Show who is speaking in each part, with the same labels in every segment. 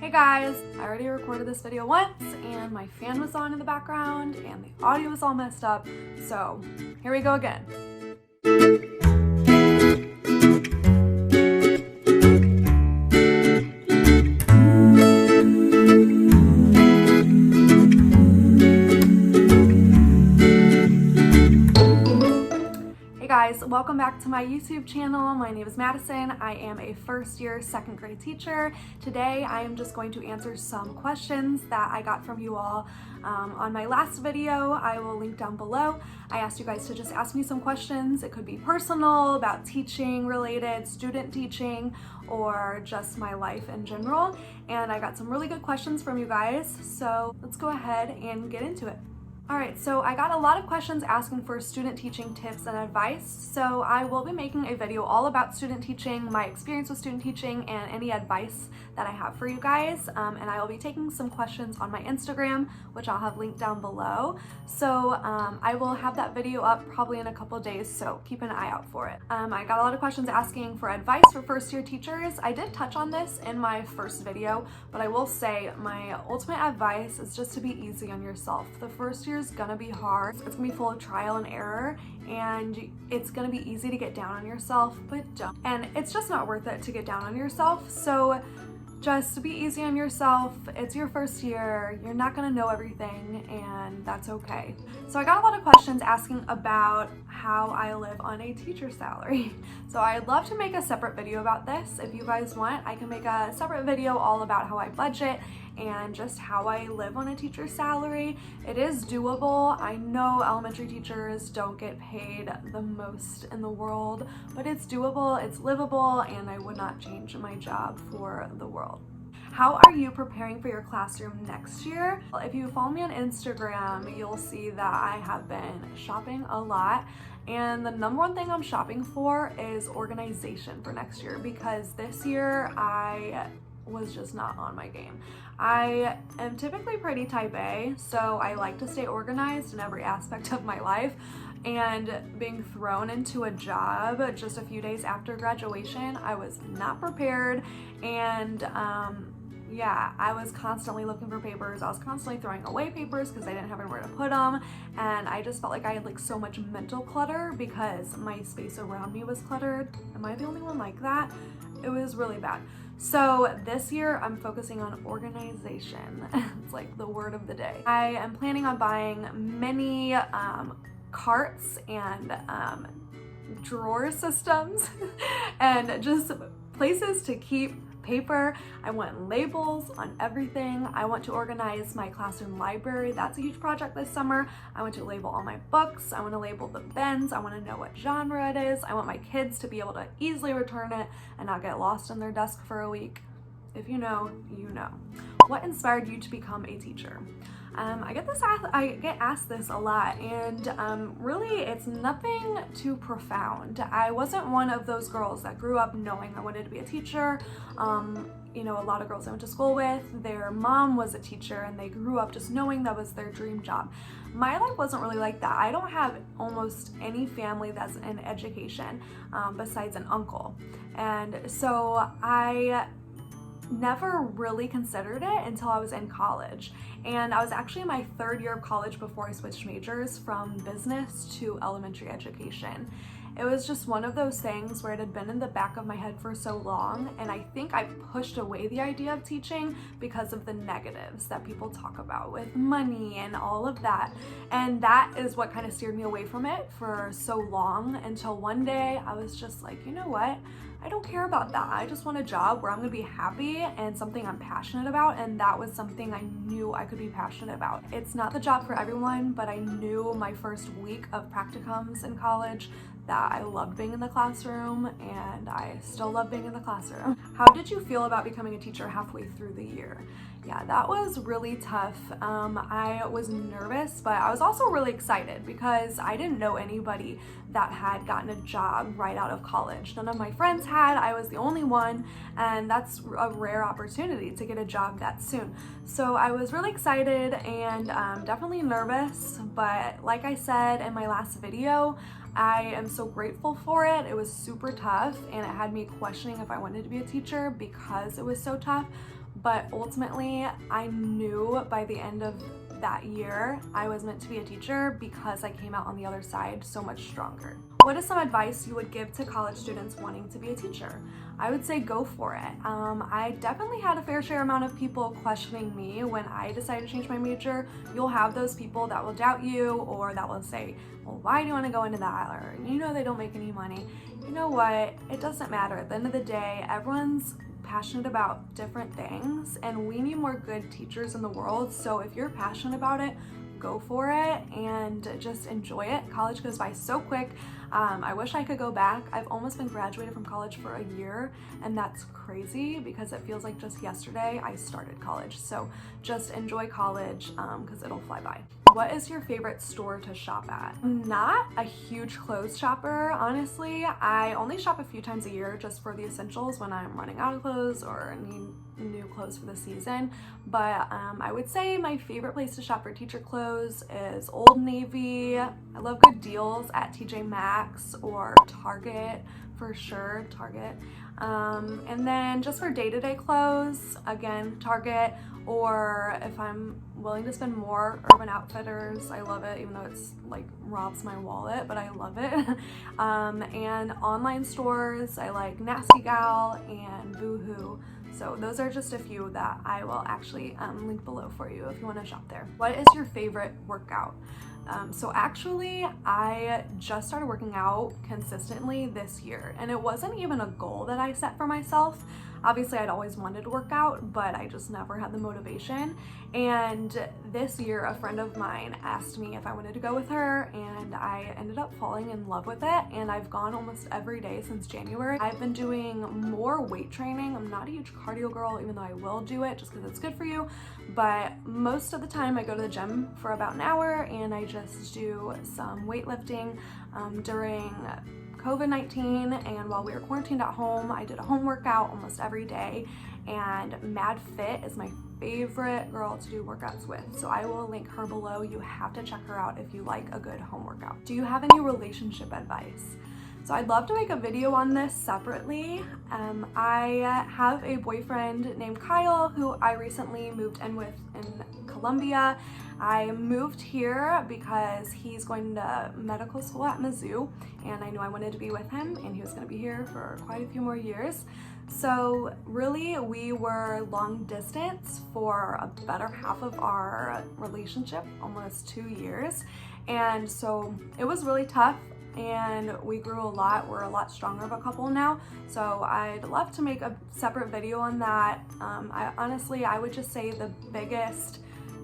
Speaker 1: Hey guys, I already recorded this video once and my fan was on in the background and the audio was all messed up, so here we go again. Guys, welcome back to my YouTube channel. My name is Madison. I am a first year second grade teacher. Today I am just going to answer some questions that I got from you all on my last video. I will link down below. I asked you guys to just ask me some questions. It could be personal, about teaching related, student teaching, or just my life in general. And I got some really good questions from you guys. So let's go ahead and get into it. Alright, so I got a lot of questions asking for student teaching tips and advice, so I will be making a video all about student teaching, my experience with student teaching, and any advice that I have for you guys, and I will be taking some questions on my Instagram, which I'll have linked down below, so I will have that video up probably in a couple days, so keep an eye out for it. I got a lot of questions asking for advice for first year teachers. I did touch on this in my first video, but I will say my ultimate advice is just to be easy on yourself. The first year is gonna be hard. It's gonna be full of trial and error, and it's gonna be easy to get down on yourself, but don't. And it's just not worth it to get down on yourself. So just be easy on yourself. It's your first year. You're not gonna know everything, and that's okay. So I got a lot of questions asking about how I live on a teacher salary. So I'd love to make a separate video about this. If you guys want, I can make a separate video all about how I budget and just how I live on a teacher salary. It is doable. I know elementary teachers don't get paid the most in the world, but it's doable, it's livable, and I would not change my job for the world. How are you preparing for your classroom next year? If you follow me on Instagram, you'll see that I have been shopping a lot. And the number one thing I'm shopping for is organization for next year, because this year I was just not on my game. I am typically pretty type A, so I like to stay organized in every aspect of my life. And being thrown into a job just a few days after graduation, I was not prepared, and yeah, I was constantly looking for papers. I was constantly throwing away papers because I didn't have anywhere to put them, and I just felt like I had like so much mental clutter because my space around me was cluttered. Am I the only one like that? It was really bad. So this year I'm focusing on organization. It's like the word of the day. I am planning on buying many carts and drawer systems and just places to keep paper. I want labels on everything. I want to organize my classroom library. That's a huge project this summer. I want to label all my books. I want to label the bins. I want to know what genre it is. I want my kids to be able to easily return it and not get lost in their desk for a week. If you know, you know. What inspired you to become a teacher? I get asked this a lot, and really it's nothing too profound. I wasn't one of those girls that grew up knowing I wanted to be a teacher. You know, a lot of girls I went to school with, their mom was a teacher and they grew up just knowing that was their dream job. My life wasn't really like that. I don't have almost any family that's in education besides an uncle. And so I never really considered it until I was in college. And I was actually in my third year of college before I switched majors from business to elementary education. It was just one of those things where it had been in the back of my head for so long, and I think I pushed away the idea of teaching because of the negatives that people talk about with money and all of that. And that is what kind of steered me away from it for so long, until one day I was just like, you know what? I don't care about that. I just want a job where I'm gonna be happy and something I'm passionate about, and that was something I knew I could be passionate about. It's not the job for everyone, but I knew my first week of practicums in college that I loved being in the classroom, and I still love being in the classroom. How did you feel about becoming a teacher halfway through the year? Yeah, that was really tough. I was nervous, but I was also really excited because I didn't know anybody that had gotten a job right out of college. None of my friends had. I was the only one, and that's a rare opportunity to get a job that soon. So I was really excited and definitely nervous, but like I said in my last video, I am so grateful for it. It was super tough, and it had me questioning if I wanted to be a teacher because it was so tough. but ultimately I knew by the end of that year I was meant to be a teacher because I came out on the other side so much stronger. What is some advice you would give to college students wanting to be a teacher? I would say go for it. I definitely had a fair share amount of people questioning me when I decided to change my major. You'll have those people that will doubt you, or that will say, well, why do you want to go into that? Or, they don't make any money. You know what? It doesn't matter. At the end of the day, everyone's passionate about different things, and we need more good teachers in the world. So if you're passionate about it, go for it and just enjoy it. College goes by so quick. I wish I could go back. I've almost been graduated from college for a year, and that's crazy because it feels like just yesterday I started college. So just enjoy college because it'll fly by. What is your favorite store to shop at? I'm not a huge clothes shopper, honestly. I only shop a few times a year just for the essentials when I'm running out of clothes or need new clothes for the season. But I would say my favorite place to shop for teacher clothes is Old Navy. I love good deals at TJ Maxx or Target, for sure, Target. And then just for day-to-day clothes, again, Target, or if I'm willing to spend more, Urban Outfitters. I love it, even though it's like robs my wallet, but I love it. And online stores, I like Nasty Gal and Boohoo. So those are just a few that I will actually link below for you if you want to shop there. What is your favorite workout? So actually, I just started working out consistently this year, and it wasn't even a goal that I set for myself. Obviously, I'd always wanted to work out, but I just never had the motivation. And this year, a friend of mine asked me if I wanted to go with her, and I ended up falling in love with it, and I've gone almost every day since January. I've been doing more weight training. I'm not a huge cardio girl, even though I will do it just because it's good for you, but most of the time I go to the gym for about an hour, and I just do some weightlifting during COVID-19, and while we were quarantined at home, I did a home workout almost every day, and MadFit is my favorite girl to do workouts with, so I will link her below. You have to check her out if you like a good home workout. Do you have any relationship advice? So I'd love to make a video on this separately. I have a boyfriend named Kyle who I recently moved in with in Columbia. I moved here because he's going to medical school at Mizzou, and I knew I wanted to be with him, and he was going to be here for quite a few more years. So really, we were long distance for a better half of our relationship, almost 2 years. And so it was really tough, and we grew a lot. We're a lot stronger of a couple now. So I'd love to make a separate video on that. I would just say the biggest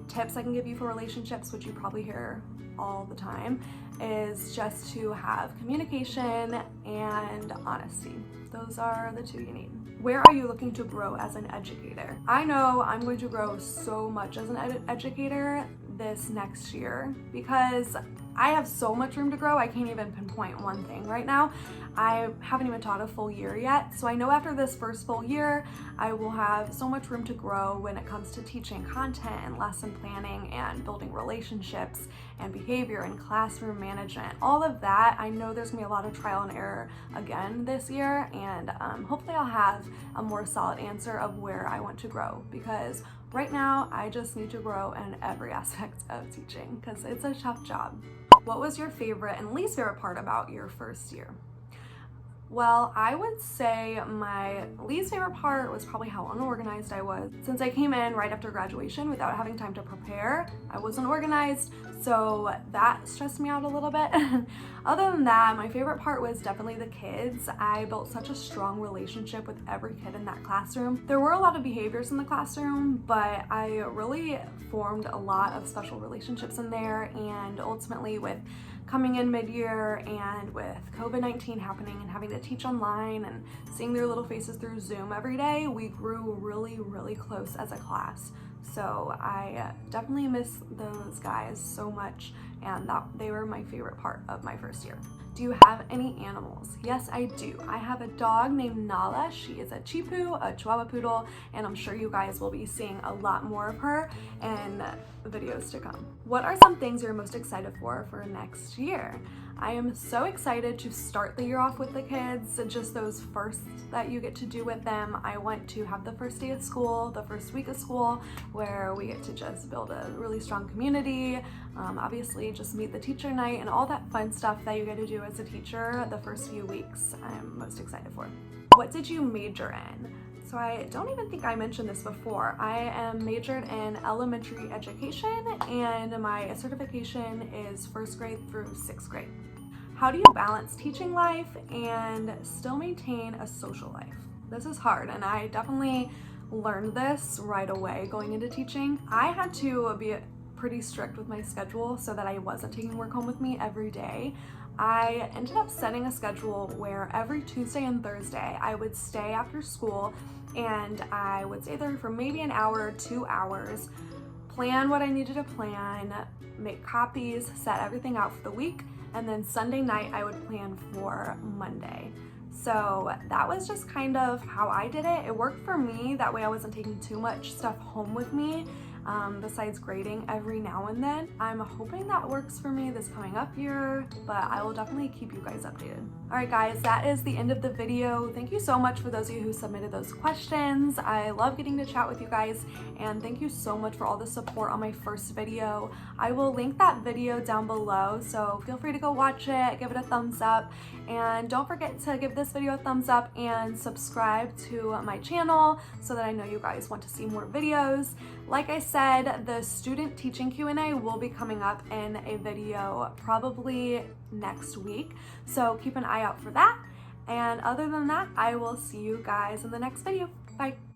Speaker 1: tips I can give you for relationships, which you probably hear all the time, is just to have communication and honesty. Those are the two you need. Where are you looking to grow as an educator? I know I'm going to grow so much as an educator this next year because I have so much room to grow. I can't even pinpoint one thing right now. I haven't even taught a full year yet. So I know after this first full year, I will have so much room to grow when it comes to teaching content and lesson planning and building relationships and behavior and classroom management. All of that, I know there's gonna be a lot of trial and error again this year, and hopefully I'll have a more solid answer of where I want to grow, because right now I just need to grow in every aspect of teaching because it's a tough job. What was your favorite and least favorite part about your first year? Well, I would say my least favorite part was probably how unorganized I was. Since I came in right after graduation without having time to prepare, I wasn't organized, so that stressed me out a little bit. Other than that, my favorite part was definitely the kids. I built such a strong relationship with every kid in that classroom. There were a lot of behaviors in the classroom, but I really formed a lot of special relationships in there, and ultimately with coming in mid-year and with COVID-19 happening and having to teach online and seeing their little faces through Zoom every day, we grew really, really close as a class. So I definitely miss those guys so much, and they were my favorite part of my first year. Do you have any animals? Yes, I do. I have a dog named Nala. She is a Chipu, a Chihuahua Poodle, and I'm sure you guys will be seeing a lot more of her in videos to come. What are some things you're most excited for next year? I am so excited to start the year off with the kids, just those firsts that you get to do with them. I want to have the first day of school, the first week of school, where we get to just build a really strong community. Obviously just meet the teacher night and all that fun stuff that you get to do as a teacher the first few weeks I'm most excited for. What did you major in? So I don't even think I mentioned this before. I am majored in elementary education and my certification is first grade through sixth grade. How do you balance teaching life and still maintain a social life? This is hard, and I definitely learned this right away going into teaching. I had to be pretty strict with my schedule so that I wasn't taking work home with me every day. I ended up setting a schedule where every Tuesday and Thursday I would stay after school and I would stay there for maybe an hour or 2 hours, plan what I needed to plan, make copies, set everything out for the week, and then Sunday night I would plan for Monday. So that was just kind of how I did it. It worked for me. That way I wasn't taking too much stuff home with me. Besides grading every now and then. I'm hoping that works for me this coming up year, but I will definitely keep you guys updated. All right guys, that is the end of the video. Thank you so much for those of you who submitted those questions. I love getting to chat with you guys, and thank you so much for all the support on my first video. I will link that video down below, so feel free to go watch it, give it a thumbs up, and don't forget to give this video a thumbs up and subscribe to my channel so that I know you guys want to see more videos. Like I said, the student teaching Q&A will be coming up in a video probably next week, so keep an eye out for that. And other than that, I will see you guys in the next video. Bye.